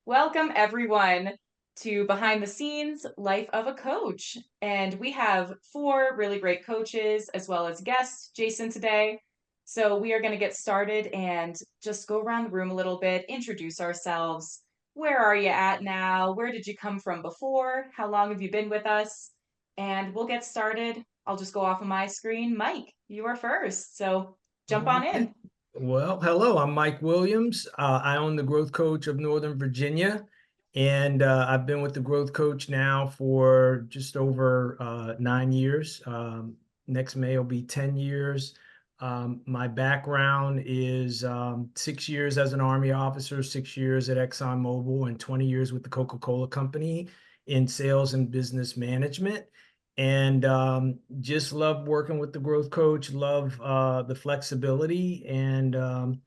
Welcome, everyone, to Behind the Scenes Life of a Coach. And we have four really great coaches as well as guest Jason today. So we are going to get started and just go around the room a little bit, introduce ourselves. Where are you at now? Where did you come from before? How long have you been with us? And we'll get started. I'll just go off of my screen. Mike, you are first. So jump on Okay. in. Well, hello, I'm Mike Williams. I own the Growth Coach of Northern Virginia, and I've been with the Growth Coach now for just over 9 years. Next May will be 10 years. My background is 6 years as an Army officer, 6 years at ExxonMobil, and 20 years with the Coca-Cola Company in sales and business management. And just love working with the growth coach, love the flexibility and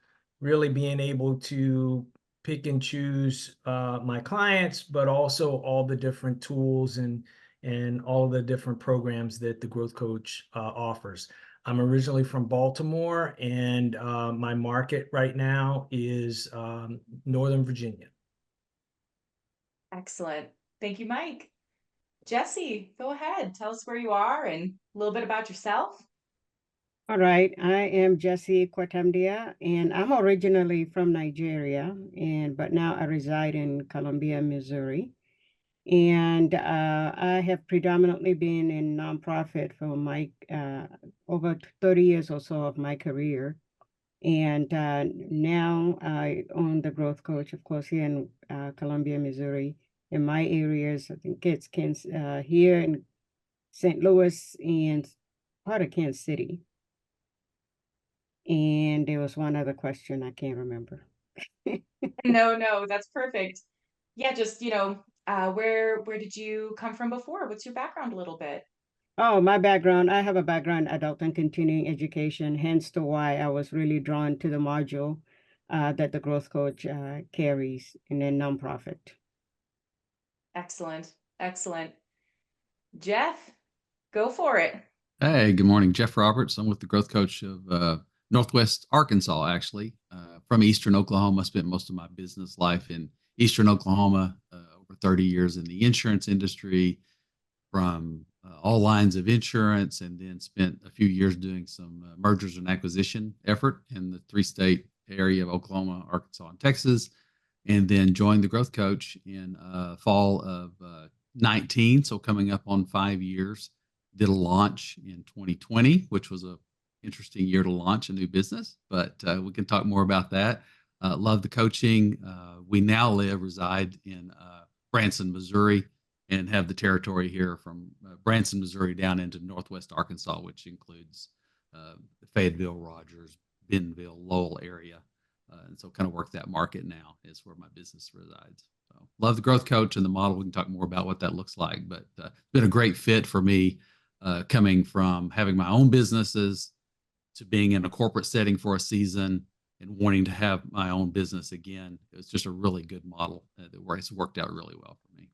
really being able to pick and choose my clients, but also all the different tools and all the different programs that the growth coach offers. I'm originally from Baltimore, and my market right now is Northern Virginia. Excellent. Thank you, Mike. Jessie, go ahead. Tell us where you are and a little bit about yourself. All right, I am Jessie Kwatamdia, and I'm originally from Nigeria, but now I reside in Columbia, Missouri. And I have predominantly been in nonprofit for my over 30 years or so of my career. And now I own the Growth Coach, of course, here in Columbia, Missouri. In my areas, I think it's here in St. Louis and part of Kansas City. And there was one other question I can't remember. No, that's perfect. Yeah, just, where did you come from before? What's your background a little bit? Oh, my background, I have a background in adult and continuing education, hence to why I was really drawn to the module that the Growth Coach carries in a nonprofit. Excellent. Excellent. Jeff, go for it. Hey, good morning. Jeff Roberts. I'm with the growth coach of Northwest Arkansas, actually, from Eastern Oklahoma. I spent most of my business life in Eastern Oklahoma, over 30 years in the insurance industry, from all lines of insurance, and then spent a few years doing some mergers and acquisition effort in the three-state area of Oklahoma, Arkansas, and Texas, and then joined the growth coach in fall of 19, so coming up on 5 years. Did a launch in 2020, which was a interesting year to launch a new business, but we can talk more about that. Love the coaching. We now reside in Branson, Missouri, and have the territory here from Branson, Missouri down into Northwest Arkansas, which includes Fayetteville, Rogers, Bentonville, Lowell area. And so kind of work that market now is where my business resides. So love the growth coach and the model. We can talk more about what that looks like, but it's been a great fit for me, coming from having my own businesses to being in a corporate setting for a season and wanting to have my own business again. It's just a really good model that it's worked out really well for me.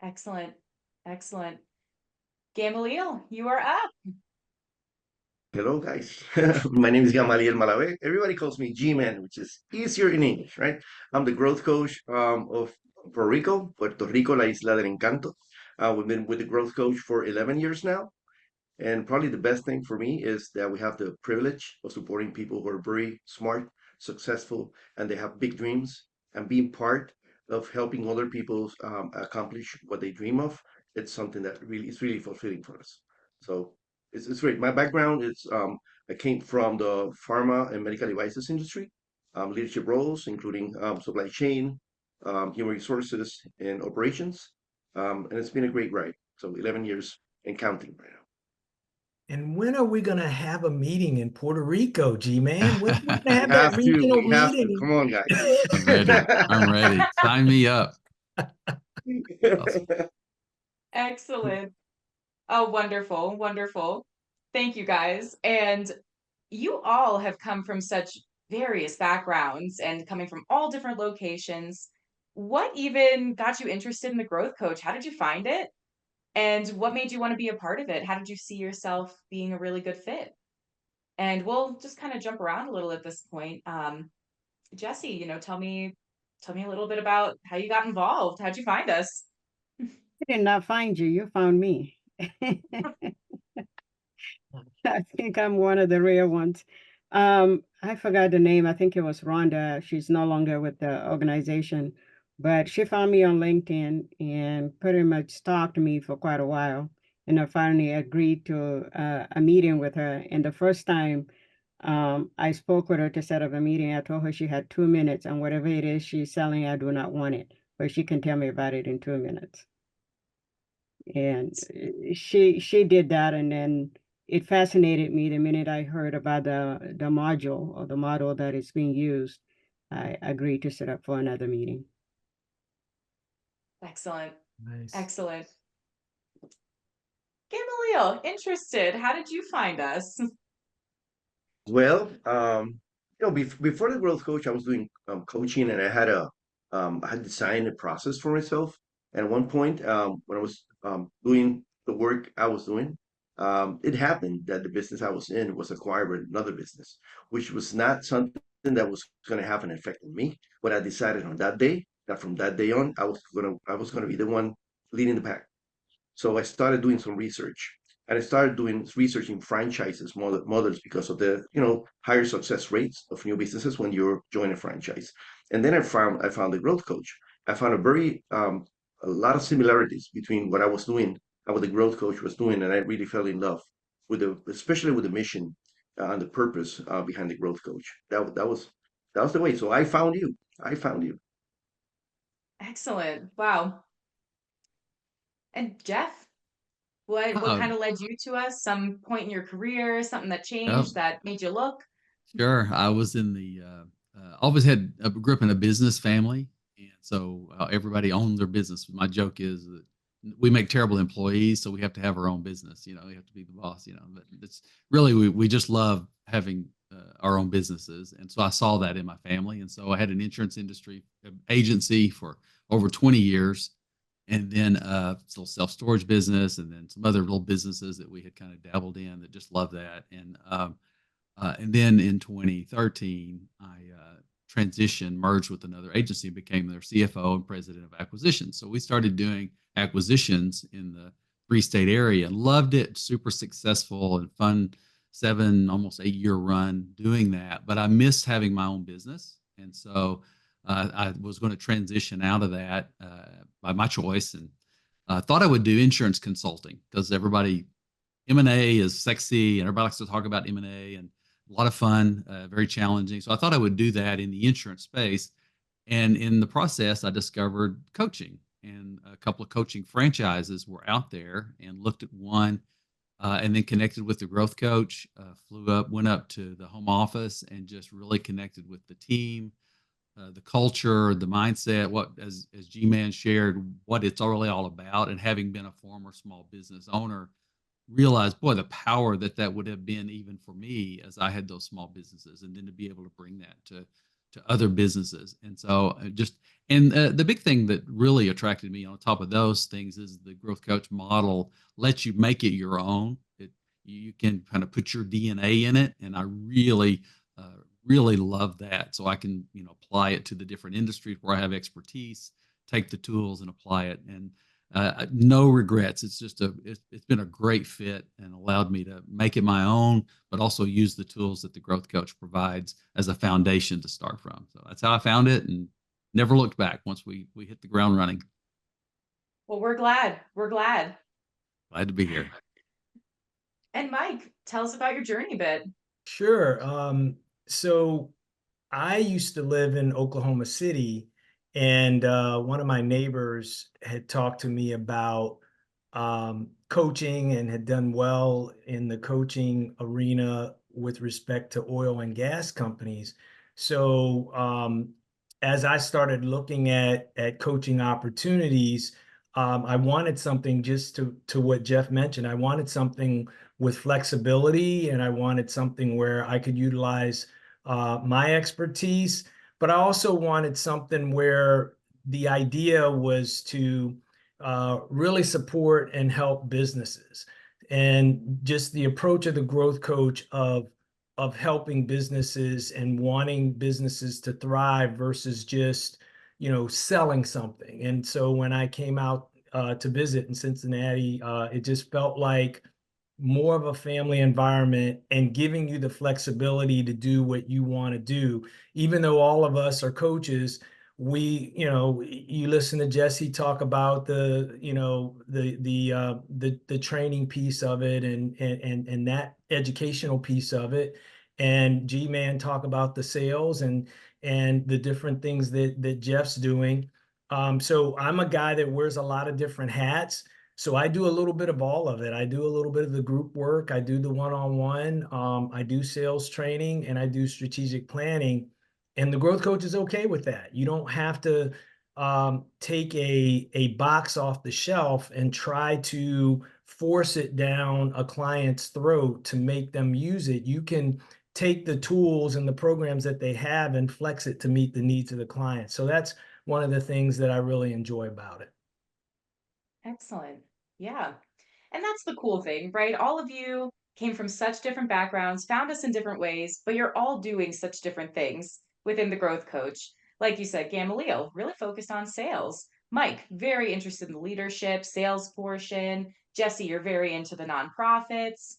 Excellent. Excellent. Gamaliel, you are up. Hello, guys. My name is Gamaliel Malave. Everybody calls me G-Man, which is easier in English, right? I'm the growth coach of Puerto Rico, La Isla del Encanto. We've been with the growth coach for 11 years now. And probably the best thing for me is that we have the privilege of supporting people who are very smart, successful, and they have big dreams. And being part of helping other people accomplish what they dream of, it's something that really is really fulfilling for us. So it's great. My background is I came from the pharma and medical devices industry, leadership roles, including supply chain, human resources, and operations. And it's been a great ride. So 11 years and counting right now. And when are we going to have a meeting in Puerto Rico, G-Man? When are we going to We have that have to. regional We have to. meeting? Come on, I'm ready. I'm guys. ready. Sign me up. Awesome. Excellent. Oh, wonderful. Wonderful. Thank you, guys. And you all have come from such various backgrounds and coming from all different locations. What even got you interested in the growth coach? How did you find it? And what made you want to be a part of it? How did you see yourself being a really good fit? And we'll just kind of jump around a little at this point. Jessie, tell me tell me a little bit about how you got involved. How'd you find us? I did not find you. You found me. I think I'm one of the rare ones. I forgot the name. I think it was Rhonda. She's no longer with the organization, but she found me on LinkedIn and pretty much stalked me for quite a while. And I finally agreed to a meeting with her. And the first time I spoke with her to set up a meeting, I told her she had 2 minutes, and whatever it is she's selling, I do not want it, but she can tell me about it in 2 minutes. And she did that, and then it fascinated me the minute I heard about the module or the model that is being used. I agreed to set up for another meeting. Excellent. Nice. Excellent. Gamaliel, interested. How did you find us? Well, before the growth coach, I was doing coaching, and I had designed a process for myself. And at one point, when I was doing the work I was doing, it happened that the business I was in was acquired by another business, which was not something that was going to have an effect on me. But I decided on that day that from that day on, I was gonna be the one leading the pack. So I started doing some research, and I started doing researching franchises models because of the higher success rates of new businesses when you join a franchise. And then I found the growth coach. I found a lot of similarities between what I was doing and what the growth coach was doing, and I really fell in love especially with the mission and the purpose behind the growth coach. That was the way. So I found you. I found you. Excellent. Wow. And Jeff, what Uh, kind of led you to us? Some point in your career, something that yep. changed that made you look? Sure. I was in the always had grew up in a business family, and so everybody owned their business. My joke is that we make terrible employees, so we have to have our own business. We have to be the boss. But it's really we just love having our own businesses, and so I saw that in my family, and so I had an insurance industry agency for over 20 years, and then still self-storage business, and then some other little businesses that we had kind of dabbled in that just loved that, and then in 2013, I transitioned, merged with another agency, became their CFO and president of acquisitions. So we started doing acquisitions in the three-state area and loved it. Super successful and fun, almost 8 year run doing that. But I missed having my own business, and so I was going to transition out of that by my choice, and thought I would do insurance consulting because M&A is sexy, and everybody likes to talk about M&A, and a lot of fun, very challenging. So I thought I would do that in the insurance space. And in the process, I discovered coaching, and a couple of coaching franchises were out there, and looked at one, and then connected with the growth coach, went up to the home office, and just really connected with the team, the culture, the mindset, as G-Man shared, what it's really all about. And having been a former small business owner, realized, boy, the power that would have been even for me as I had those small businesses, and then to be able to bring that to other businesses. And so the big thing that really attracted me on top of those things is the growth coach model lets you make it your own. You can kind of put your DNA in it, and I really love that. So I can apply it to the different industries where I have expertise, take the tools and apply it, and no regrets. It's been a great fit and allowed me to make it my own, but also use the tools that the growth coach provides as a foundation to start from. So that's how I found it, and never looked back once we hit the ground running. Well, we're glad. We're glad. Glad to be here. And Mike, tell us about your journey a bit. Sure. So I used to live in Oklahoma City, and one of my neighbors had talked to me about coaching, and had done well in the coaching arena with respect to oil and gas companies. So as I started looking at coaching opportunities, I wanted something, just to what Jeff mentioned. I wanted something with flexibility, and I wanted something where I could utilize my expertise, but I also wanted something where the idea was to really support and help businesses. And just the approach of the growth coach of helping businesses and wanting businesses to thrive versus just selling something. And so when I came out to visit in Cincinnati, it just felt like more of a family environment and giving you the flexibility to do what you want to do. Even though all of us are coaches, you listen to Jessie talk about the training piece of it and that educational piece of it, and G-Man talk about the sales and the different things that Jeff's doing. So I'm a guy that wears a lot of different hats. So I do a little bit of all of it. I do a little bit of the group work. I do the one-on-one. I do sales training, and I do strategic planning. And the growth coach is okay with that. You don't have to take a box off the shelf and try to force it down a client's throat to make them use it. You can take the tools and the programs that they have and flex it to meet the needs of the client. So that's one of the things that I really enjoy about it. Excellent. Yeah. And that's the cool thing, right? All of you came from such different backgrounds, found us in different ways, but you're all doing such different things within the growth coach. Like you said, Gamaliel, really focused on sales. Mike, very interested in the leadership, sales portion. Jessie, you're very into the nonprofits.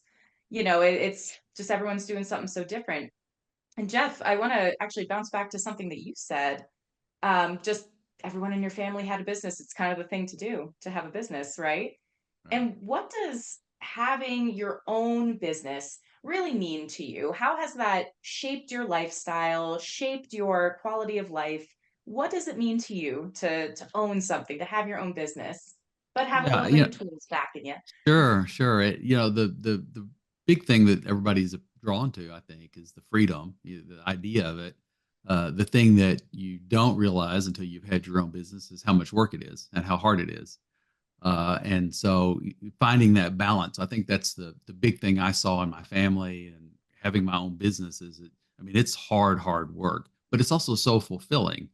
It's just everyone's doing something so different. And Jeff, I want to actually bounce back to something that you said. Just everyone in your family had a business. It's kind of the thing to do, to have a business, right? And what does having your own business really mean to you? How has that shaped your lifestyle, shaped your quality of life? What does it mean to you to own something, to have your own business, but have a Yeah, little bit of tools backing you? sure. The big thing that everybody's drawn to, I think, is the freedom, the idea of it. The thing that you don't realize until you've had your own business is how much work it is and how hard it is. And so finding that balance, I think that's the big thing I saw in my family and having my own business is it's hard work, but it's also so fulfilling.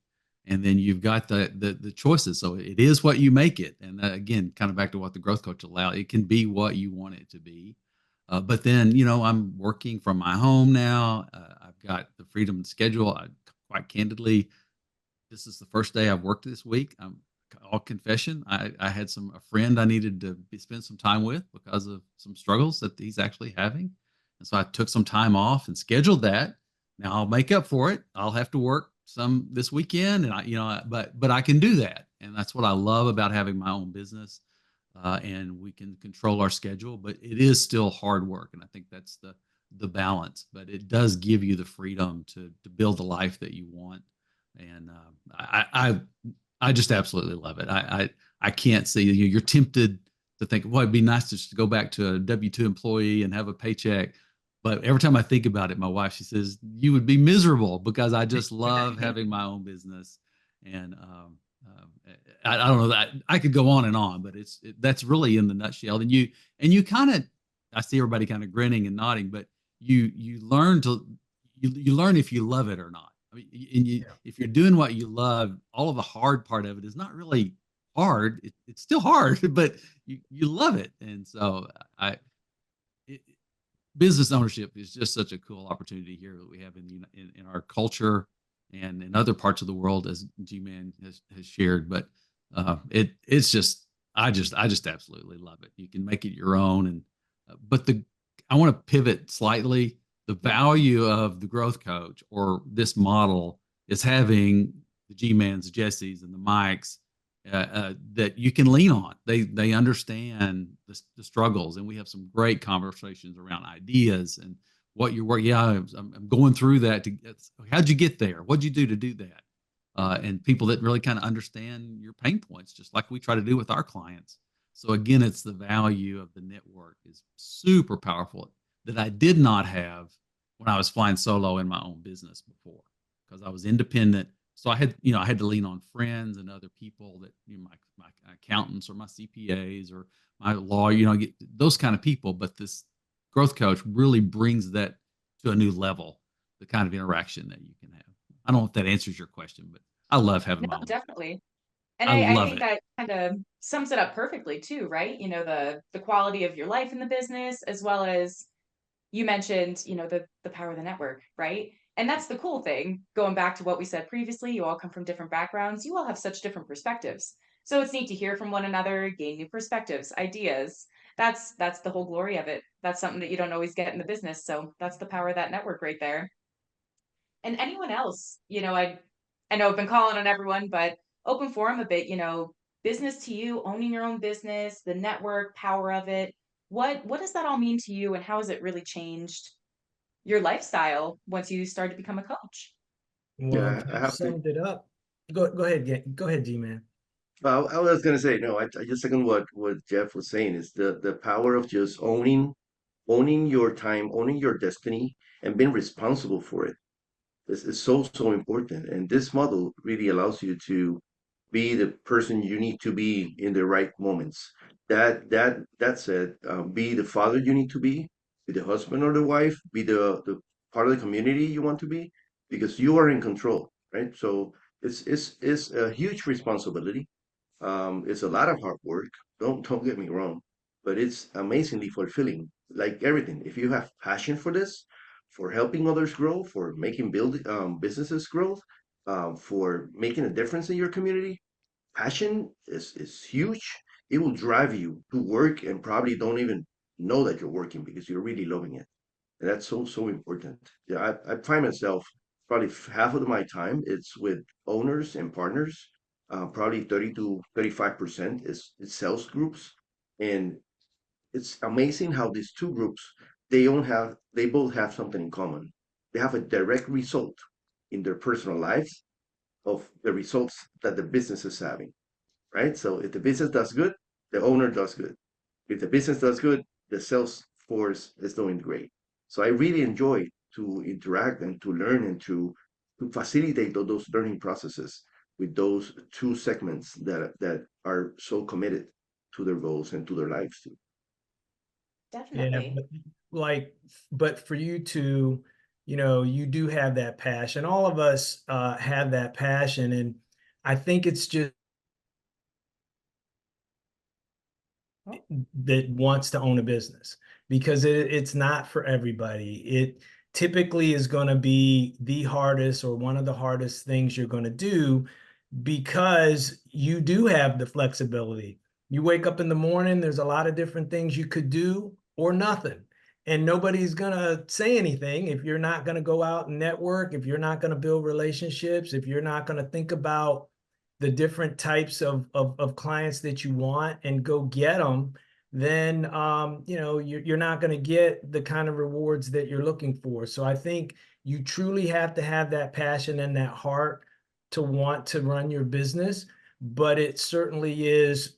And then you've got the choices. So it is what you make it. And again, kind of back to what the growth coach allowed, it can be what you want it to be. But then, I'm working from my home now. I've got the freedom to schedule. Quite candidly, this is the first day I've worked this week. All confession, I had a friend I needed to spend some time with because of some struggles that he's actually having. And so I took some time off and scheduled that. Now I'll make up for it. I'll have to work some this weekend but I can do that. And that's what I love about having my own business. And we can control our schedule, but it is still hard work. And I think that's the balance, but it does give you the freedom to build the life that you want. And I just absolutely love it. I can't see you're tempted to think, well, it'd be nice just to go back to a W-2 employee and have a paycheck. But every time I think about it, my wife, she says, you would be miserable because I just love having my own business. And I don't know that I could go on and on, but that's really in the nutshell. And you kind of, I see everybody kind of grinning and nodding, but you learn if you love it or not. If you're doing what you love, all of the hard part of it is not really hard. It's still hard, but you love it. And so business ownership is just such a cool opportunity here that we have in our culture and in other parts of the world, as G-Man has shared. But it's just, I just absolutely love it. You can make it your own. And but I want to pivot slightly. The value of the growth coach or this model is having the G-Mans, Jessies, and the Mikes that you can lean on. They understand the struggles, and we have some great conversations around ideas and what you're working. Yeah, I'm going through that. How'd you get there? What'd you do to do that? And people that really kind of understand your pain points, just like we try to do with our clients. So again, it's the value of the network is super powerful that I did not have when I was flying solo in my own business before, because I was independent. So I had to lean on friends and other people that, my accountants or my CPAs or my lawyer, those kind of people. But this growth coach really brings that to a new level, the kind of interaction that you can have. I don't know if that answers your question, but I love having my own. Definitely. And I I love think it. that kind of sums it up perfectly too, right? The quality of your life in the business, as well as, you mentioned, the power of the network, right? And that's the cool thing. Going back to what we said previously, you all come from different backgrounds. You all have such different perspectives. So it's neat to hear from one another, gain new perspectives, ideas. That's the whole glory of it. That's something that you don't always get in the business. So that's the power of that network right there. And anyone else, I know I've been calling on everyone, but open forum a bit, business to you, owning your own business, the network power of it. What does that all mean to you, and how has it really changed your lifestyle once you started to become a coach? Well, Yeah, I Jeff have to. summed it up. Go ahead, go ahead, G-Man. Well, I was gonna say no. I just second what Jeff was saying is the power of just owning your time, owning your destiny, and being responsible for it. This is so important. And this model really allows you to be the person you need to be in the right moments. That said, be the father you need to be the husband or the wife, be the part of the community you want to be, because you are in control, right? So it's a huge responsibility. It's a lot of hard work. Don't get me wrong, but it's amazingly fulfilling. Like everything, if you have passion for this, for helping others grow, for making businesses grow, for making a difference in your community, passion is huge. It will drive you to work and probably don't even know that you're working because you're really loving it. And that's so important. Yeah, I find myself probably half of my time it's with owners and partners. Probably 30 to 35% is sales groups, and it's amazing how these two groups they both have something in common. They have a direct result in their personal lives of the results that the business is having, right? So if the business does good, the owner does good. If the business does good, the sales force is doing great. So I really enjoy to interact and to learn and to facilitate those learning processes with those two segments that are so committed to their goals and to their lives too. Yeah, Definitely. but for you to, you do have that passion. All of us have that passion, and I think it's just that wants to own a business because it's not for everybody. It typically is going to be the hardest or one of the hardest things you're going to do because you do have the flexibility. You wake up in the morning, there's a lot of different things you could do or nothing. And nobody's going to say anything if you're not going to go out and network, if you're not going to build relationships, if you're not going to think about the different types of clients that you want and go get them, then you're not going to get the kind of rewards that you're looking for. So I think you truly have to have that passion and that heart to want to run your business, but it certainly is,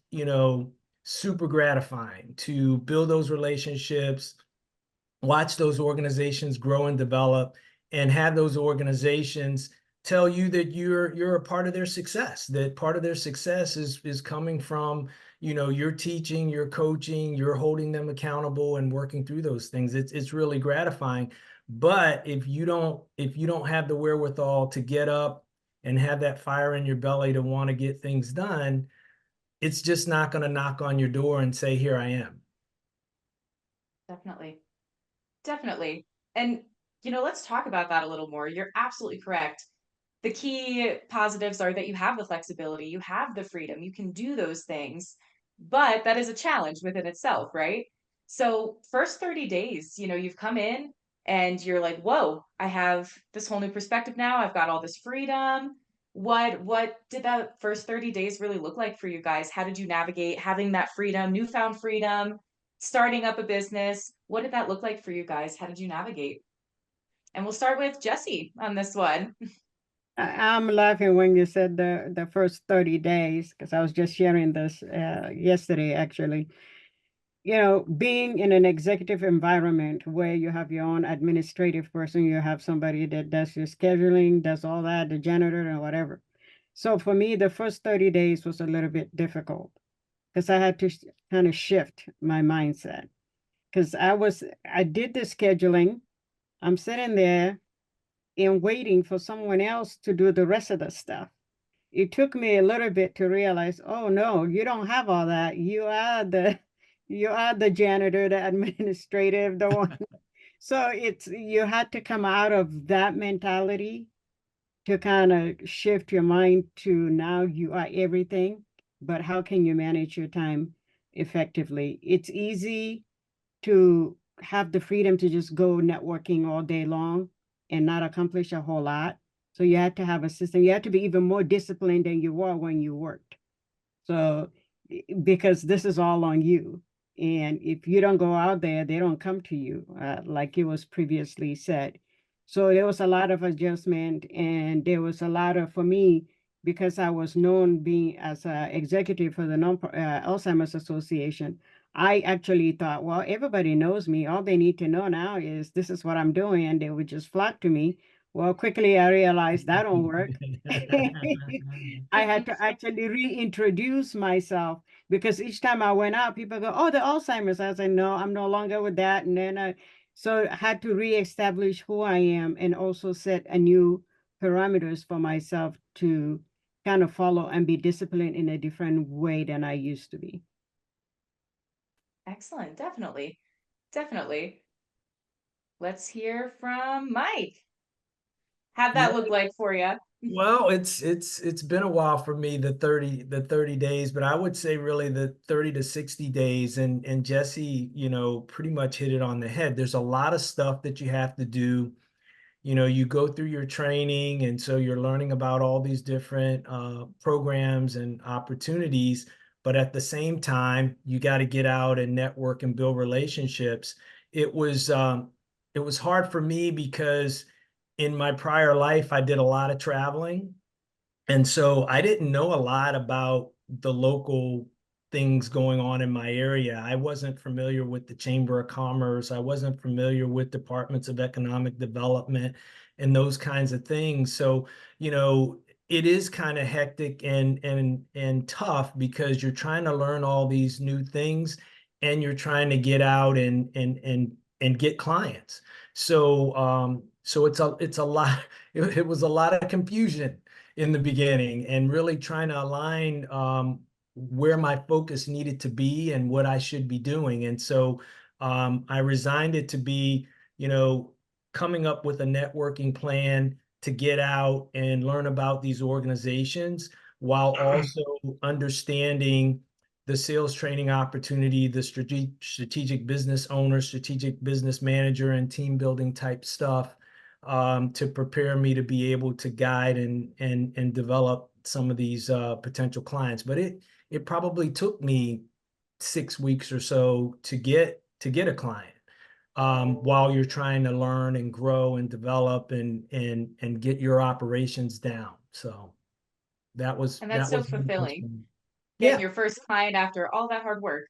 super gratifying to build those relationships, watch those organizations grow and develop, and have those organizations tell you that you're a part of their success, that part of their success is coming from, you're teaching, you're coaching, you're holding them accountable and working through those things. It's really gratifying. But if you don't have the wherewithal to get up and have that fire in your belly to want to get things done, it's just not going to knock on your door and say, here I am. Definitely. Definitely. And, let's talk about that a little more. You're absolutely correct. The key positives are that you have the flexibility, you have the freedom, you can do those things, but that is a challenge within itself, right? So, first 30 days, you've come in and you're like, whoa, I have this whole new perspective now. I've got all this freedom. What did that first 30 days really look like for you guys? How did you navigate having that freedom, newfound freedom, starting up a business? What did that look like for you guys? How did you navigate? And we'll start with Jessie on this one. I'm laughing when you said the first 30 days, because I was just sharing this yesterday, actually. Being in an executive environment where you have your own administrative person, you have somebody that does your scheduling, does all that, the janitor and whatever. So for me, the first 30 days was a little bit difficult because I had to kind of shift my mindset because I did the scheduling. I'm sitting there and waiting for someone else to do the rest of the stuff. It took me a little bit to realize, oh no, you don't have all that. You are the janitor, the administrative, the one So you had to come out of that mentality to kind of shift your mind to now you are everything, but how can you manage your time effectively? It's easy to have the freedom to just go networking all day long and not accomplish a whole lot. So you had to have a system. You had to be even more disciplined than you were when you worked. So because this is all on you. And if you don't go out there, they don't come to you, like it was previously said. So there was a lot of adjustment, and there was a lot of, for me, because I was known being as an executive for the Alzheimer's Association, I actually thought, well, everybody knows me. All they need to know now is this is what I'm doing, and they would just flock to me. Well, quickly I realized that don't work. I had to actually reintroduce myself because each time I went out, people go, "Oh, the Alzheimer's." I said, "No, I'm no longer with that." And then so I had to reestablish who I am and also set a new parameters for myself to kind of follow and be disciplined in a different way than I used to be. Excellent. Definitely. Definitely. Let's hear from Mike. How'd that Yeah. look like for you? Well, it's been a while for me, the 30 days, but I would say really the 30 to 60 days. And Jesse, pretty much hit it on the head. There's a lot of stuff that you have to do. You go through your training, and so you're learning about all these different programs and opportunities. But at the same time, you got to get out and network and build relationships. It was it was hard for me because in my prior life, I did a lot of traveling. And so I didn't know a lot about the local things going on in my area. I wasn't familiar with the Chamber of Commerce. I wasn't familiar with departments of economic development and those kinds of things. So, it is kind of hectic and tough because you're trying to learn all these new things, and you're trying to get out and get clients. So it's a lot. It was a lot of confusion in the beginning, and really trying to align where my focus needed to be and what I should be doing. And so I resigned it to be, coming up with a networking plan to get out and learn about these organizations, while also understanding the sales training opportunity, the strategic business owner, strategic business manager, and team building type stuff, to prepare me to be able to guide and develop some of these potential clients. But it probably took me 6 weeks or so to get a client, while you're trying to learn and grow and develop and get your operations down. So And that's that so was fulfilling. Getting yeah. your first client after all that hard work.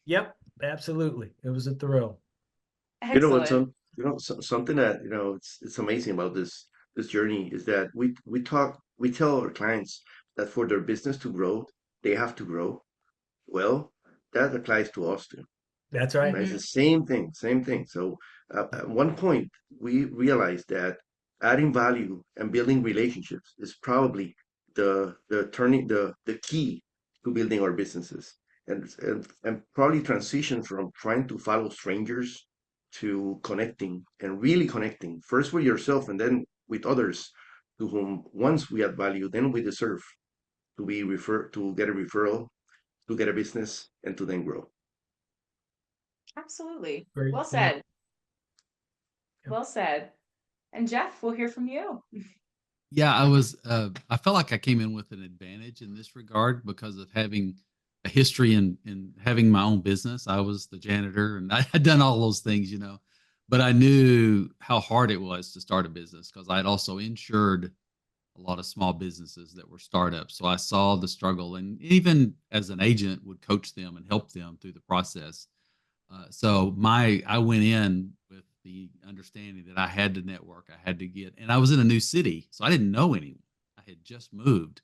Yep, absolutely. It was a thrill. You know what, Excellent. some something that it's amazing about this journey is that we tell our clients that for their business to grow, they have to grow. Well, that applies to us too. That's right. Right? It's Hmm. the same thing. So at one point, we realized that adding value and building relationships is probably the key to building our businesses, and probably transition from trying to follow strangers to connecting and really connecting first with yourself and then with others to whom once we add value, then we deserve to get a referral, to get a business, and to then grow. Absolutely. Great Well point. said. Well said. And Jeff, we'll hear from you. Yeah, I felt like I came in with an advantage in this regard because of having a history in having my own business. I was the janitor and I had done all those things, but I knew how hard it was to start a business because I'd also insured a lot of small businesses that were startups. So I saw the struggle, and even as an agent would coach them and help them through the process. I went in with the understanding that I had to network, I had to get, and I was in a new city, so I didn't know anyone. I had just moved.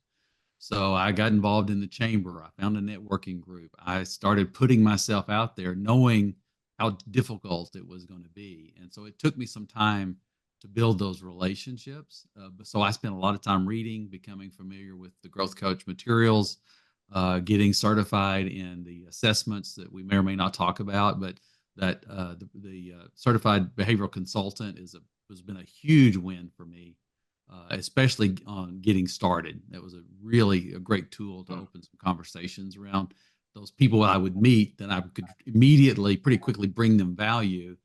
So I got involved in the chamber. I found a networking group. I started putting myself out there, knowing how difficult it was going to be. And so it took me some time to build those relationships. So I spent a lot of time reading, becoming familiar with the growth coach materials, getting certified in the assessments that we may or may not talk about. But that the certified behavioral consultant has been a huge win for me, especially on getting started. That was a great tool to open some conversations around those people I would meet, that I could immediately, pretty quickly bring them value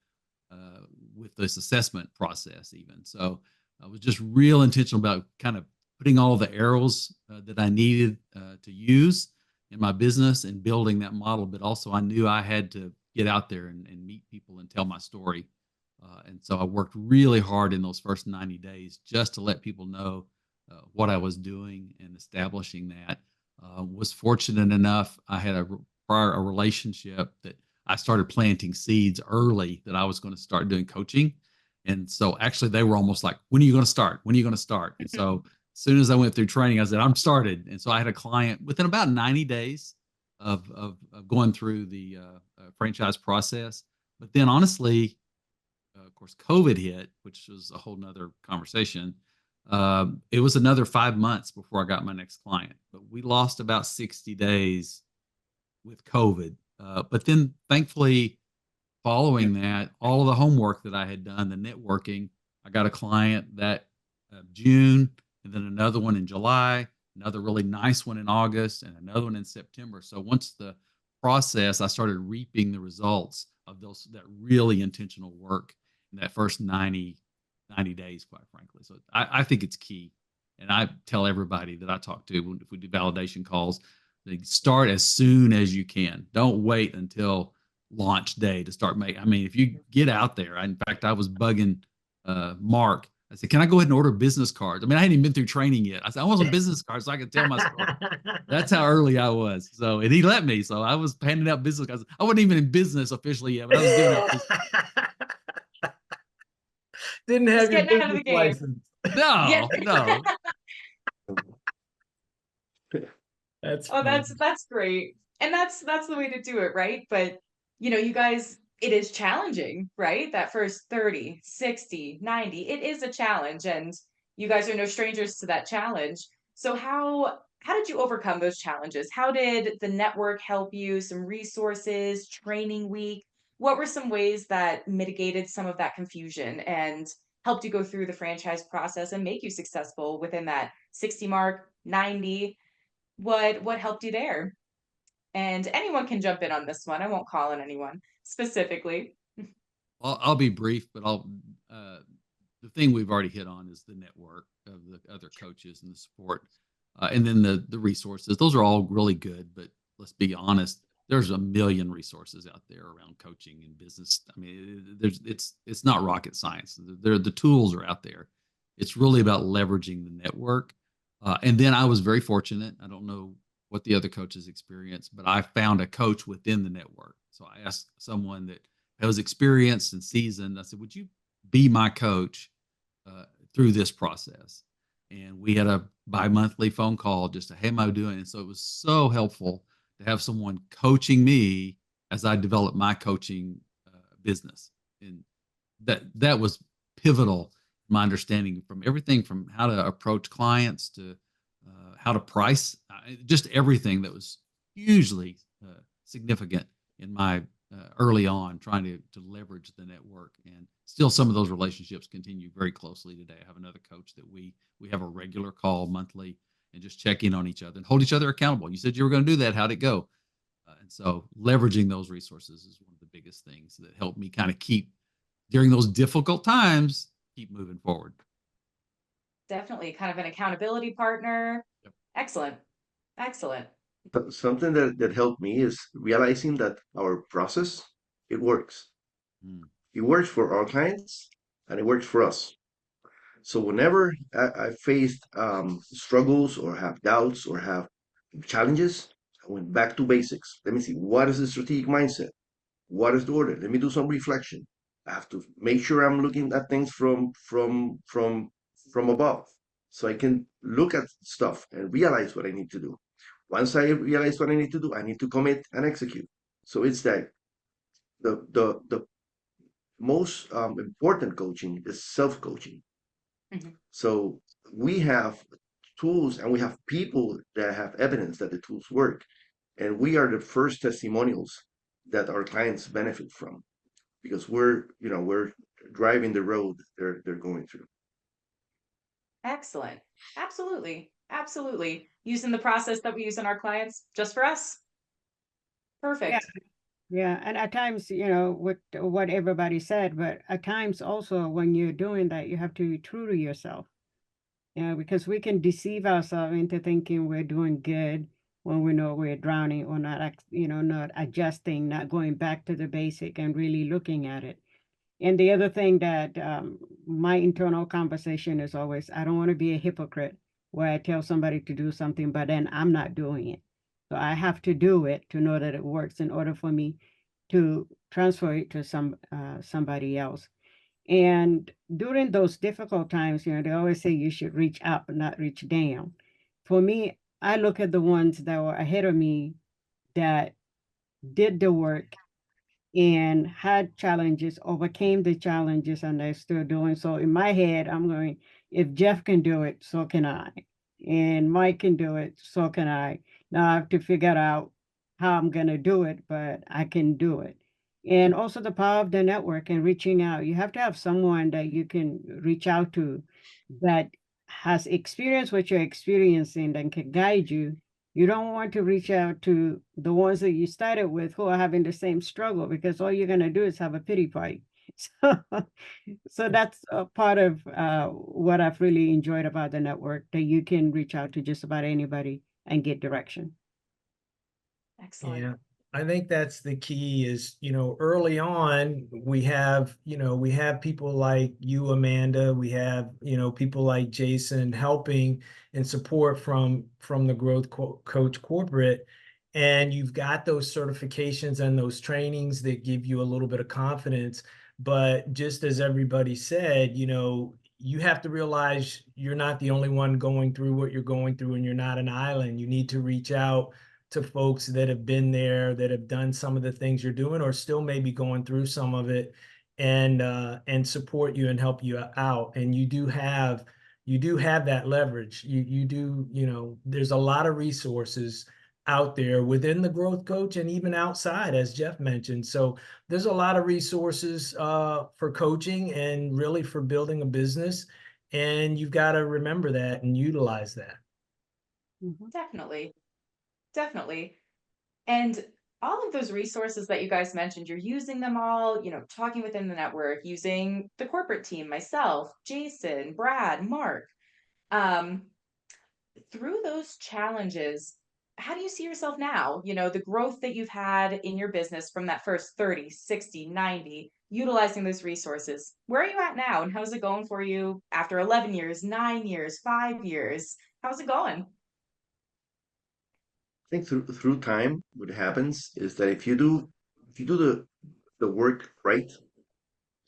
with this assessment process even. So I was just real intentional about kind of putting all the arrows that I needed to use in my business and building that model. But also I knew I had to get out there and meet people and tell my story. And so I worked really hard in those first 90 days just to let people know what I was doing and establishing that. Was fortunate enough, I had a relationship that I started planting seeds early that I was going to start doing coaching. And so actually they were almost like, when are you going to start? When are you going to start? And so as soon as I went through training, I said, I'm started. And so I had a client within about 90 days of going through the franchise process. But then honestly, of course, COVID hit, which was a whole nother conversation. It was another 5 months before I got my next client, but we lost about 60 days with COVID. But then thankfully, following that, all of the homework that I had done, the networking, I got a client that June, and then another one in July, another really nice one in August, and another one in September. So once the process, I started reaping the results of that really intentional work in that first 90 days, quite frankly. So I think it's key. And I tell everybody that I talk to, if we do validation calls, they start as soon as you can. Don't wait until launch day to start making. I mean, if you get out there, in fact, I was bugging Mark. I said, can I go ahead and order business cards? I mean, I hadn't even been through training yet. I said, I want some business cards so I could tell my story. That's how early I was. So, and he let me. So I was handing out business cards. I wasn't even in business officially yet, but I was giving out business. Didn't Just have your getting ahead of the business game. license. Yeah. No. That's Oh, funny. that's great. And that's the way to do it, right? But you guys, it is challenging, right? That first 30, 60, 90, it is a challenge, and you guys are no strangers to that challenge. So how did you overcome those challenges? How did the network help you? Some resources, training week? What were some ways that mitigated some of that confusion and helped you go through the franchise process and make you successful within that 60 mark, 90? What helped you there? And anyone can jump in on this one. I won't call on anyone specifically. I'll be brief, but the thing we've already hit on is the network of the other coaches and the support, and then the resources. Those are all really good, but let's be honest. There's a million resources out there around coaching and business. I mean, it's not rocket science. The tools are out there. It's really about leveraging the network. And then I was very fortunate. I don't know what the other coaches experienced, but I found a coach within the network. So I asked someone that was experienced and seasoned. I said, would you be my coach through this process? And we had a bi-monthly phone call just to, hey, am I doing? And so it was so helpful to have someone coaching me as I developed my coaching business. And that was pivotal, my understanding, from everything from how to approach clients to how to price, just everything that was hugely significant in my early on trying to leverage the network. And still some of those relationships continue very closely today. I have another coach that we have a regular call monthly and just check in on each other and hold each other accountable. You said you were going to do that. How'd it go? And so leveraging those resources is one of the biggest things that helped me kind of keep, during those difficult times, keep moving forward. Definitely kind of an accountability partner. Yep. Excellent. Excellent. Something that helped me is realizing that our process, it works. It works for our clients and it works for us. So whenever I faced struggles or have doubts or have challenges, I went back to basics. Let me see, what is the strategic mindset? What is the order? Let me do some reflection. I have to make sure I'm looking at things from above, so I can look at stuff and realize what I need to do. Once I realize what I need to do, I need to commit and execute. So it's that the most important coaching is self-coaching. Mhm. So we have tools and we have people that have evidence that the tools work. And we are the first testimonials that our clients benefit from. because we're driving the road they're going through. Excellent. Absolutely. Absolutely. Using the process that we use on our clients just for us. Yeah, Perfect. yeah. And at times, with what everybody said, but at times also when you're doing that, you have to be true to yourself. Because we can deceive ourselves into thinking we're doing good when we know we're drowning or not, not adjusting, not going back to the basic and really looking at it. And the other thing that my internal conversation is always, I don't want to be a hypocrite where I tell somebody to do something, but then I'm not doing it. So I have to do it to know that it works in order for me to transfer it to somebody else. And during those difficult times, they always say you should reach up, not reach down. For me, I look at the ones that were ahead of me that did the work and had challenges, overcame the challenges, and they're still doing so. In my head, I'm going, if Jeff can do it, so can I. And Mike can do it, so can I. Now I have to figure out how I'm going to do it, but I can do it. And also the power of the network and reaching out. You have to have someone that you can reach out to that has experienced what you're experiencing and can guide you. You don't want to reach out to the ones that you started with who are having the same struggle, because all you're going to do is have a pity party. So, so that's a part of what I've really enjoyed about the network, that you can reach out to just about anybody and get direction. Excellent. Yeah, I think that's the key is, early on, we have people like you, Amanda, we have, people like Jason helping and support from the Growth Coach Corporate. And you've got those certifications and those trainings that give you a little bit of confidence. But just as everybody said, you have to realize you're not the only one going through what you're going through, and you're not an island. You need to reach out to folks that have been there, that have done some of the things you're doing, or still maybe going through some of it, and support you and help you out. And you do have that leverage. You do, there's a lot of resources out there within the growth coach and even outside, as Jeff mentioned. So there's a lot of resources for coaching and really for building a business. And you've got to remember that and utilize that. Definitely. Definitely. And all of those resources that you guys mentioned, you're using them all, talking within the network, using the corporate team, myself, Jason, Brad, Mark. Through those challenges, how do you see yourself now? The growth that you've had in your business from that first 30, 60, 90, utilizing those resources. Where are you at now? And how's it going for you after 11 years, 9 years, 5 years? How's it going? I think through time, what happens is that if you do the work right,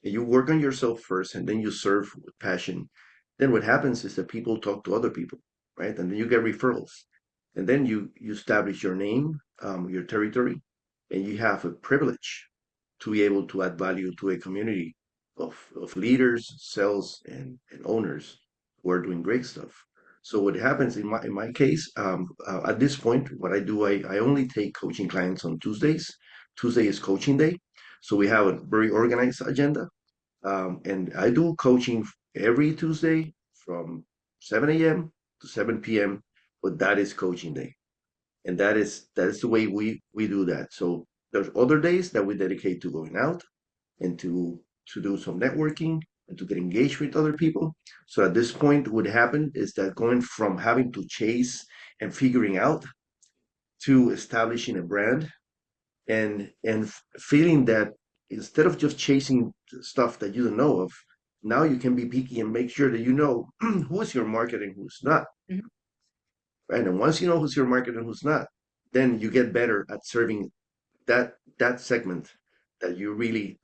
and you work on yourself first, and then you serve with passion, then what happens is that people talk to other people, right? And then you get referrals, and then you establish your name, your territory, and you have a privilege to be able to add value to a community of leaders, sales, and owners who are doing great stuff. So what happens in my case, at this point, what I do, I only take coaching clients on Tuesdays. Tuesday is coaching day, so we have a very organized agenda, and I do coaching every Tuesday from 7 a.m. to 7 p.m. But that is coaching day, and that is the way we do that. So there's other days that we dedicate to going out and to do some networking and to get engaged with other people. So at this point, what happened is that going from having to chase and figuring out to establishing a brand, and feeling that instead of just chasing stuff that you don't know of, now you can be picky and make sure that you know who's your market and who's not, Mhm. right? And once you know who's your market and who's not, then you get better at serving that segment that you're really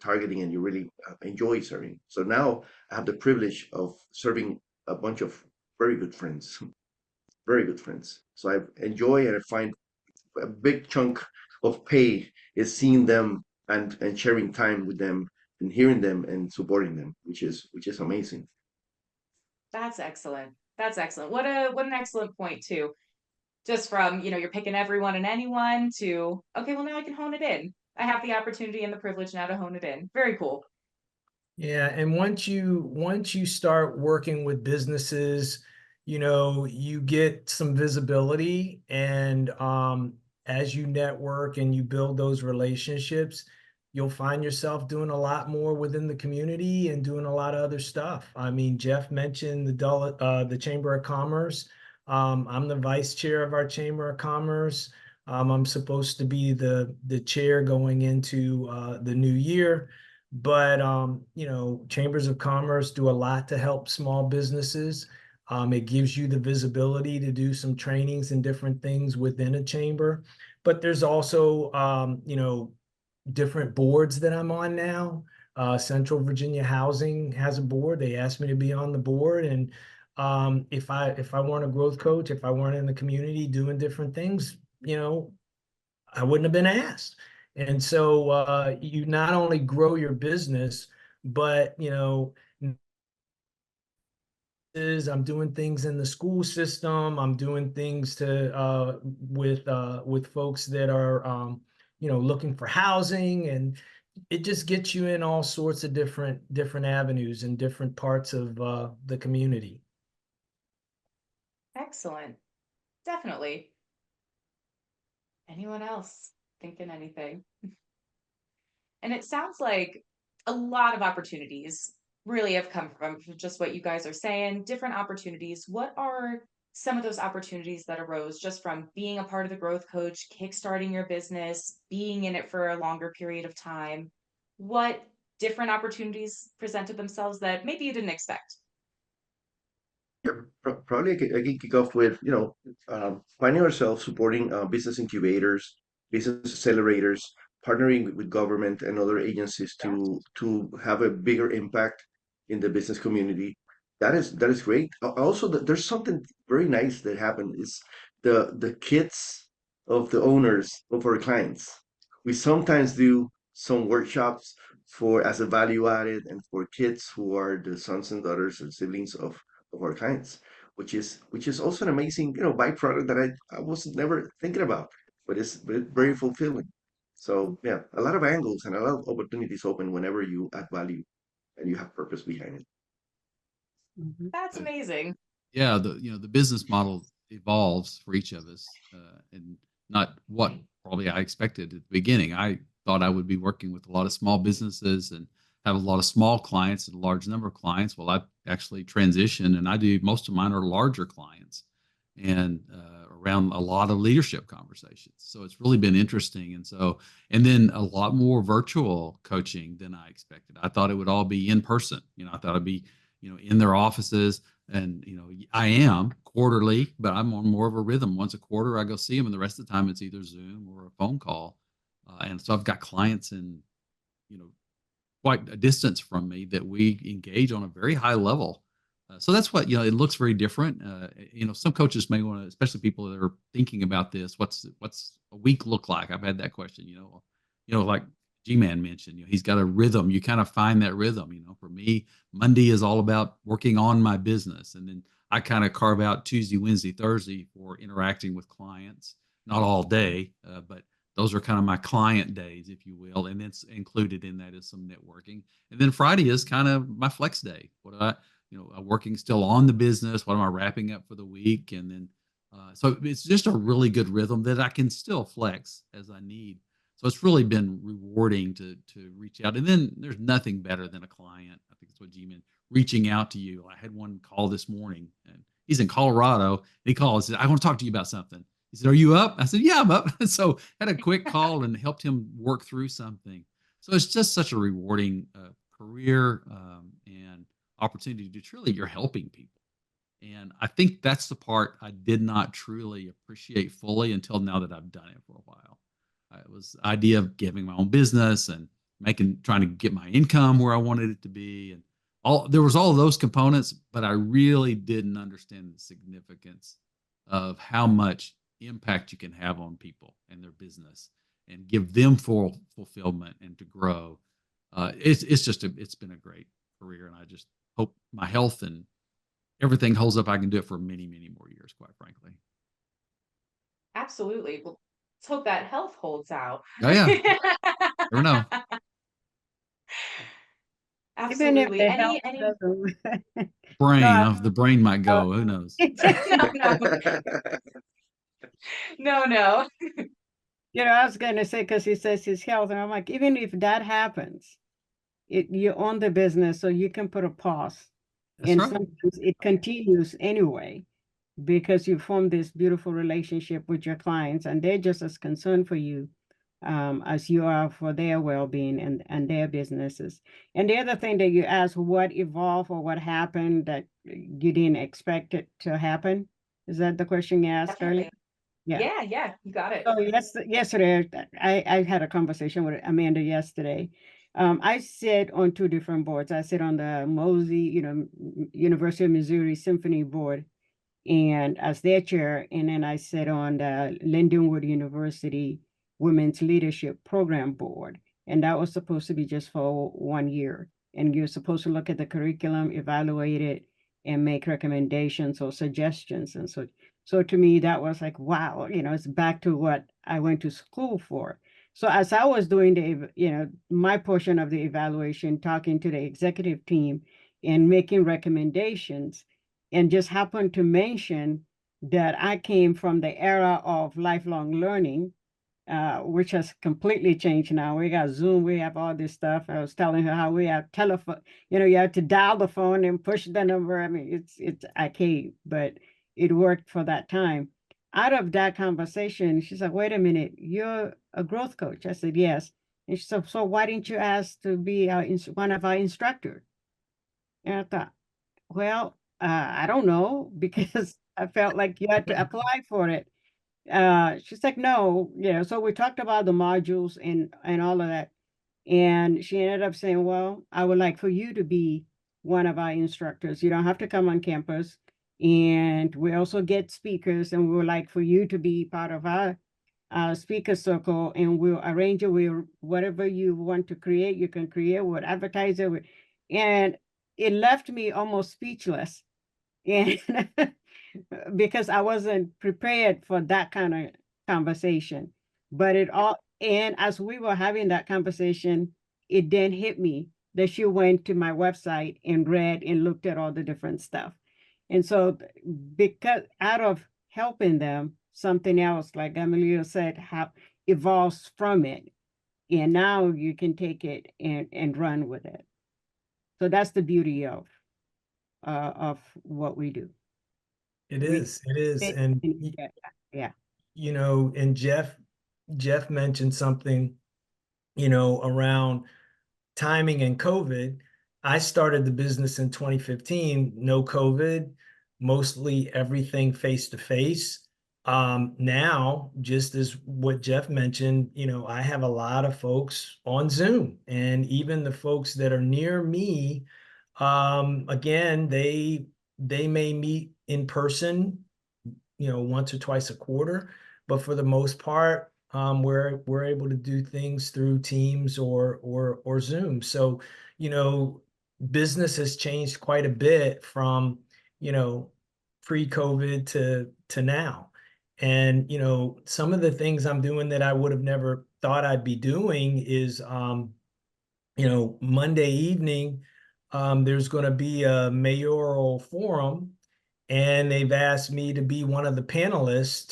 targeting and you really enjoy serving. So now I have the privilege of serving a bunch of very good friends, very good friends. So I enjoy, and I find a big chunk of pay is seeing them and sharing time with them and hearing them and supporting them, which is amazing. That's excellent. That's excellent. What an excellent point too. Just from, you're picking everyone and anyone to, okay, well now I can hone it in. I have the opportunity and the privilege now to hone it in. Very cool. Yeah, and once you start working with businesses, you get some visibility, and as you network and you build those relationships, you'll find yourself doing a lot more within the community and doing a lot of other stuff. I mean, Jeff mentioned the Chamber of Commerce. I'm the vice chair of our Chamber of Commerce. I'm supposed to be the chair going into the new year. But chambers of commerce do a lot to help small businesses. It gives you the visibility to do some trainings and different things within a chamber. But there's also different boards that I'm on now. Central Virginia Housing has a board. They asked me to be on the board, and if I weren't a growth coach, if I weren't in the community doing different things, I wouldn't have been asked. And so you not only grow your business, but I'm doing things in the school system. I'm doing things to with folks that are looking for housing, and it just gets you in all sorts of different avenues in different parts of the community. Excellent. Definitely. Anyone else thinking anything? And it sounds like a lot of opportunities really have come from just what you guys are saying, different opportunities. What are some of those opportunities that arose just from being a part of the growth coach, kickstarting your business, being in it for a longer period of time? What different opportunities presented themselves that maybe you didn't expect? Yeah, probably I can kick off with, finding ourselves supporting business incubators, business accelerators, partnering with government and other agencies Yeah. to have a bigger impact in the business community. That is great. Also, there's something very nice that happened is the kids of the owners of our clients. We sometimes do some workshops for as a value added and for kids who are the sons and daughters and siblings of our clients, which is also an amazing byproduct that I was never thinking about, but it's very fulfilling. So yeah, a lot of angles and a lot of opportunities open whenever you add value and you have purpose behind it. Mhm. That's amazing. Yeah, the business model evolves for each of us, and not what probably I expected at the beginning. I thought I would be working with a lot of small businesses and have a lot of small clients and a large number of clients. Well, I actually transitioned, and I do most of mine are larger clients, and around a lot of leadership conversations. So it's really been interesting, and then a lot more virtual coaching than I expected. I thought it would all be in person. I thought I'd be in their offices, and I am quarterly, but I'm on more of a rhythm. Once a quarter I go see them, and the rest of the time it's either Zoom or a phone call. And so I've got clients in you know quite a distance from me that we engage on a very high level. So that's what it looks very different. Some coaches may want to, especially people that are thinking about this. What's a week look like? I've had that question. Like G-Man mentioned. He's got a rhythm. You kind of find that rhythm. For me, Monday is all about working on my business, and then I kind of carve out Tuesday, Wednesday, Thursday for interacting with clients. Not all day, but those are kind of my client days, if you will. And then included in that is some networking. And then Friday is kind of my flex day. What do I'm working still on the business. What am I wrapping up for the week? And then, so it's just a really good rhythm that I can still flex as I need. So it's really been rewarding to reach out. And then there's nothing better than a client. I think it's what G-Man reaching out to you. I had one call this morning, and he's in Colorado. And he called and said, "I want to talk to you about something." He said, "Are you up?" I said, "Yeah, I'm up." So had a quick call and helped him work through something. So it's just such a rewarding career, and opportunity to truly you're helping people. And I think that's the part I did not truly appreciate fully until now that I've done it for a while. It was the idea of giving my own business and trying to get my income where I wanted it to be. And there was all of those components, but I really didn't understand the significance of how much impact you can have on people and their business and give them full fulfillment and to grow. It's been a great career, and I just hope my health and everything holds up. I can do it for many, many more years, quite frankly. Absolutely. Well, let's hope that health holds out. Oh yeah. Never know. Even if Absolutely. the health Any doesn't. Brain No, of the brain might go. Who knows? no, no, no, no. I was going to say, because he says his health, and I'm like, even if that happens, you own the business, so you can put a pause. That's And right. sometimes it continues anyway, because you form this beautiful relationship with your clients, and they're just as concerned for you as you are for their well-being and their businesses. And the other thing that you asked, what evolved or what happened that you didn't expect it to happen? Is that the question you asked earlier? Definitely. Yeah. Yeah, yeah, you got it. So yesterday, I had a conversation with Amanda yesterday. I sit on two different boards. I sit on the Mosey, University of Missouri Symphony Board, and as their chair, and then I sit on the Lindenwood University Women's Leadership Program Board, and that was supposed to be just for 1 year. And you're supposed to look at the curriculum, evaluate it, and make recommendations or suggestions. And so to me, that was like, wow, it's back to what I went to school for. So as I was doing my portion of the evaluation, talking to the executive team and making recommendations, and just happened to mention that I came from the era of lifelong learning, which has completely changed now. We got Zoom, we have all this stuff. I was telling her how we have telephone, you have to dial the phone and push the number. I mean, it's archaic, but it worked for that time. Out of that conversation, she's like, wait a minute, you're a growth coach. I said, yes. And she said, so why didn't you ask to be one of our instructors? And I thought, well, I don't know, because I felt like you had to apply for it. She's like, no, so we talked about the modules and all of that. And she ended up saying, well, I would like for you to be one of our instructors. You don't have to come on campus. And we also get speakers, and we would like for you to be part of our speaker circle, and we'll arrange it with whatever you want to create. You can create with advertiser. And it left me almost speechless. And because I wasn't prepared for that kind of conversation. But and as we were having that conversation, it then hit me that she went to my website and read and looked at all the different stuff. And so, because out of helping them, something else, like Gamaliel said, evolves from it. And now you can take it and run with it. So that's the beauty of what we do. It is. And yeah. and Jeff mentioned something, around timing and COVID. I started the business in 2015, no COVID, mostly everything face to face. Now, just as what Jeff mentioned, I have a lot of folks on Zoom, and even the folks that are near me, again, they may meet in person, once or twice a quarter, but for the most part, we're able to do things through Teams or Zoom. So, business has changed quite a bit from, pre-COVID to now. And, some of the things I'm doing that I would have never thought I'd be doing is, Monday evening, there's going to be a mayoral forum, and they've asked me to be one of the panelists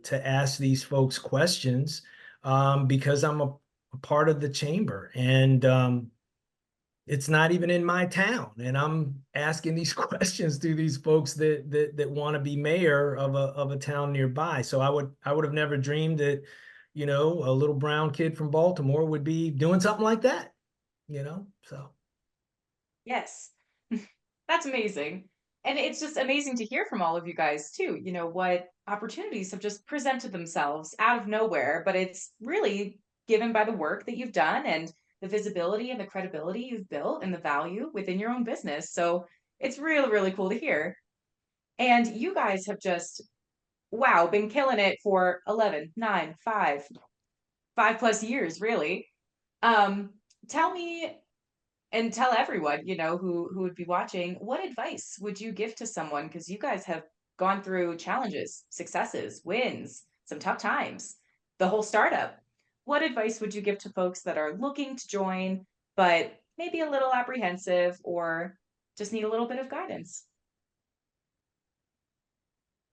to ask these folks questions, because I'm a part of the chamber, and it's not even in my town, and I'm asking these questions to these folks that want to be mayor of a town nearby. So I would have never dreamed that, a little brown kid from Baltimore would be doing something like that, so. Yes. That's amazing. And it's just amazing to hear from all of you guys too, what opportunities have just presented themselves out of nowhere, but it's really given by the work that you've done and the visibility and the credibility you've built and the value within your own business. So it's really, really cool to hear. And you guys have just, wow, been killing it for 11, 9, 5+ years, really. Tell me and tell everyone, who would be watching, what advice would you give to someone? Because you guys have gone through challenges, successes, wins, some tough times, the whole startup. what advice would you give to folks that are looking to join, but maybe a little apprehensive or just need a little bit of guidance?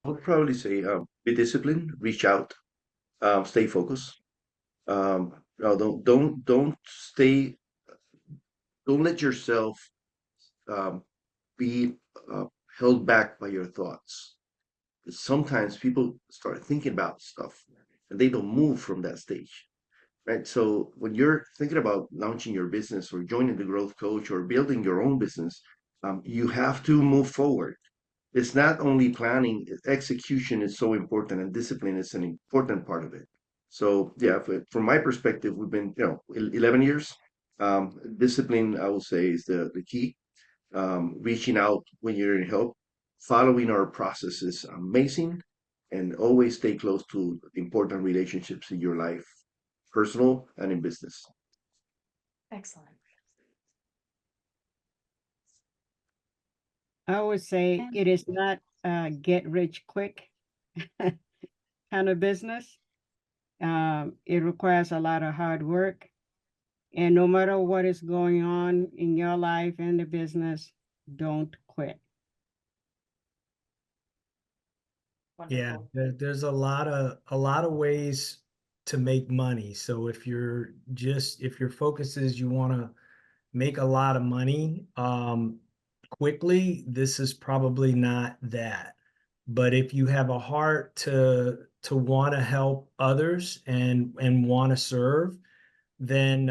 I would probably say be disciplined, reach out, stay focused. No, don't stay. Don't let yourself um, be uh, held back by your thoughts. 'Cause sometimes people start thinking about stuff and they don't move from that stage, right? So when you're thinking about launching your business or joining the growth coach or building your own business, you have to move forward. It's not only planning, execution is so important, and discipline is an important part of it. So yeah, from my perspective, we've been 11 years. Discipline, I will say, is the key. Reaching out when you're in help, following our process is amazing, and always stay close to important relationships in your life, personal and in business. Excellent. I would say And it is not a get rich quick kind of business. It requires a lot of hard work. And no matter what is going on in your life and the business, don't quit. Yeah, wonderful. there's a lot of ways to make money. So if your focus is you want to make a lot of money quickly, this is probably not that. But if you have a heart to want to help others and want to serve, then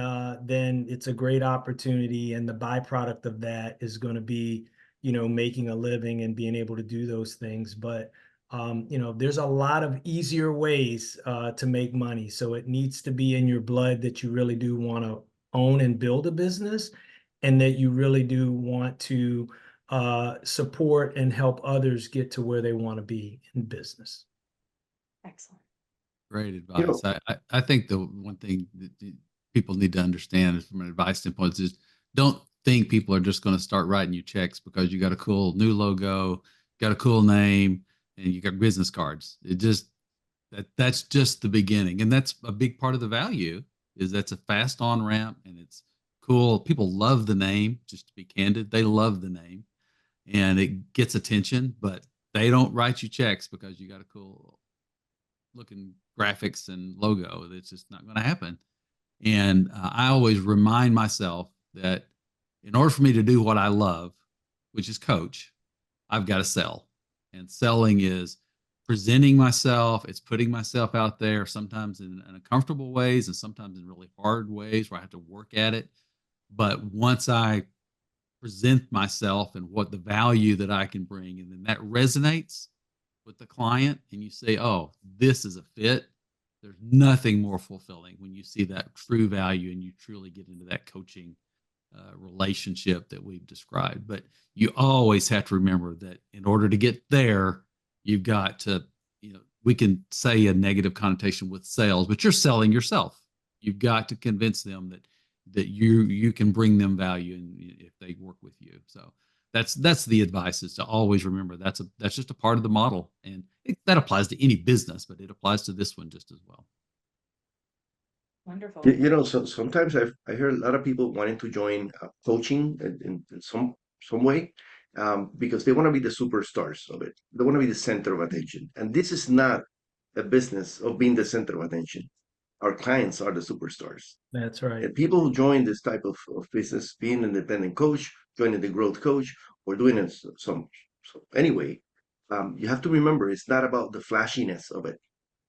it's a great opportunity, and the byproduct of that is going to be, making a living and being able to do those things. But there's a lot of easier ways to make money. So it needs to be in your blood that you really do want to own and build a business, and that you really do want to support and help others get to where they want to be in business. Excellent. Great You advice. know, I think the one thing that people need to understand is from an advice standpoint is don't think people are just going to start writing you checks because you got a cool new logo, got a cool name, and you got business cards. That's just the beginning. And that's a big part of the value is that's a fast on ramp and it's cool. People love the name, just to be candid. They love the name and it gets attention, but they don't write you checks because you got a cool looking graphics and logo. It's just not going to happen. And I always remind myself that in order for me to do what I love, which is coach, I've got to sell. And selling is presenting myself, it's putting myself out there, sometimes in uncomfortable ways and sometimes in really hard ways where I have to work at it. But once I present myself and what the value that I can bring, and then that resonates with the client and you say, oh, this is a fit, there's nothing more fulfilling when you see that true value and you truly get into that coaching relationship that we've described. But you always have to remember that in order to get there, you've got to, we can say a negative connotation with sales, but you're selling yourself. You've got to convince them that you can bring them value and if they work with you. So that's the advice, is to always remember that's just a part of the model, and that applies to any business, but it applies to this one just as well. Wonderful. so sometimes I hear a lot of people wanting to join coaching in some way, because they want to be the superstars of it. They want to be the center of attention, and this is not a business of being the center of attention. Our clients are the superstars. That's right. And people who join this type of business, being an independent coach, joining the growth coach, or doing it anyway, you have to remember it's not about the flashiness of it.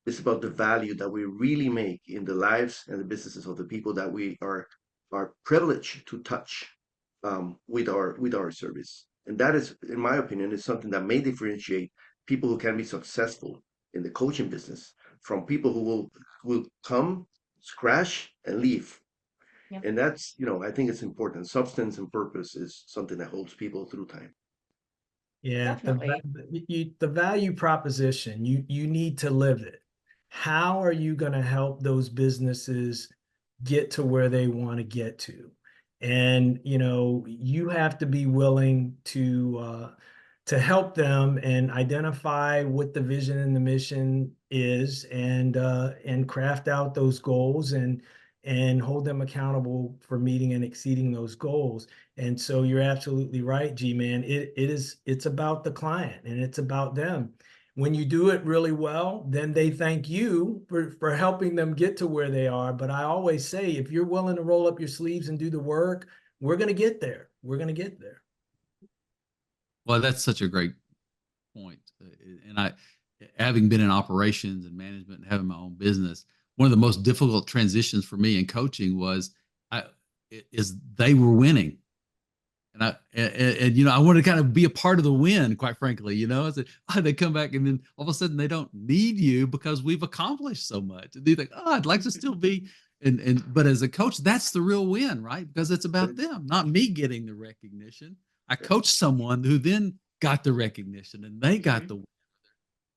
It's about the value that we really make in the lives and the businesses of the people that we are privileged to touch with our service. And that is, in my opinion, is something that may differentiate people who can be successful in the coaching business from people who will come, crash, and leave. Yep. And that's, I think it's important. Substance and purpose is something that holds people through time. Yeah, Definitely. the value proposition, you need to live it. How are you going to help those businesses get to where they want to get to? And you have to be willing to help them and identify what the vision and the mission is, and craft out those goals and hold them accountable for meeting and exceeding those goals. And so you're absolutely right, G-Man. It's about the client and it's about them. When you do it really well, then they thank you for helping them get to where they are. But I always say, if you're willing to roll up your sleeves and do the work, we're going to get there. We're going to get there. Well, that's such a great point. And I, having been in operations and management and having my own business, one of the most difficult transitions for me in coaching was they were winning. And you know, I wanted to kind of be a part of the win, quite frankly. You know, I said, oh, they come back and then all of a sudden they don't need you because we've accomplished so much. And they think, oh, I'd like to still be. But as a coach, that's the real win, right? Because it's about them, not me getting the recognition. I coached someone who then got the recognition and they got the win.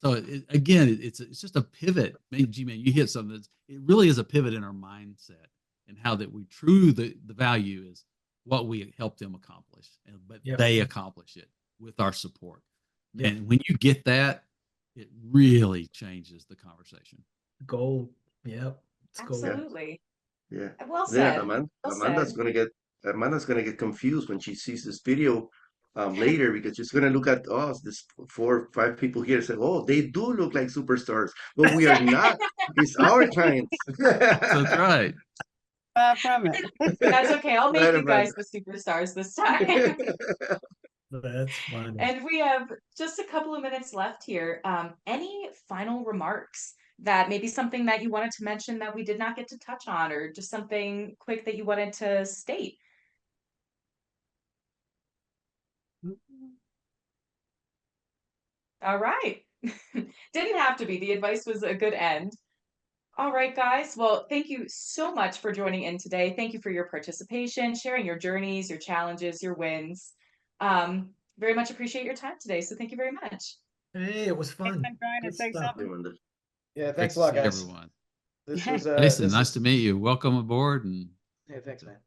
So again, it's just a pivot. G-Man, you hit something. It really is a pivot in our mindset and how that we the value is what we help them accomplish, but they accomplish it with our support. And when you get that, it really changes the conversation. Gold. Yep. Absolutely. Yeah. Well said. Amanda's gonna get confused when she sees this video later, because she's gonna look at us, this 4 or 5 people here, and say, "Oh, they do look like superstars, but we are not. It's our clients." That's right. From it. That's okay. I'll make you guys the superstars this time. That's funny. And we have just a couple of minutes left here. Any final remarks, that maybe something that you wanted to mention that we did not get to touch on, or just something quick that you wanted to state? All right. Didn't have to be. The advice was a good end. All right, guys. Well, thank you so much for joining in today. Thank you for your participation, sharing your journeys, your challenges, your wins. Very much appreciate your time today. So thank you very much. Hey, it was fun. I'm trying to say something. Yeah, thanks a lot, guys. Everyone. This was Jason, nice to meet you. Welcome aboard. And yeah, thanks, man.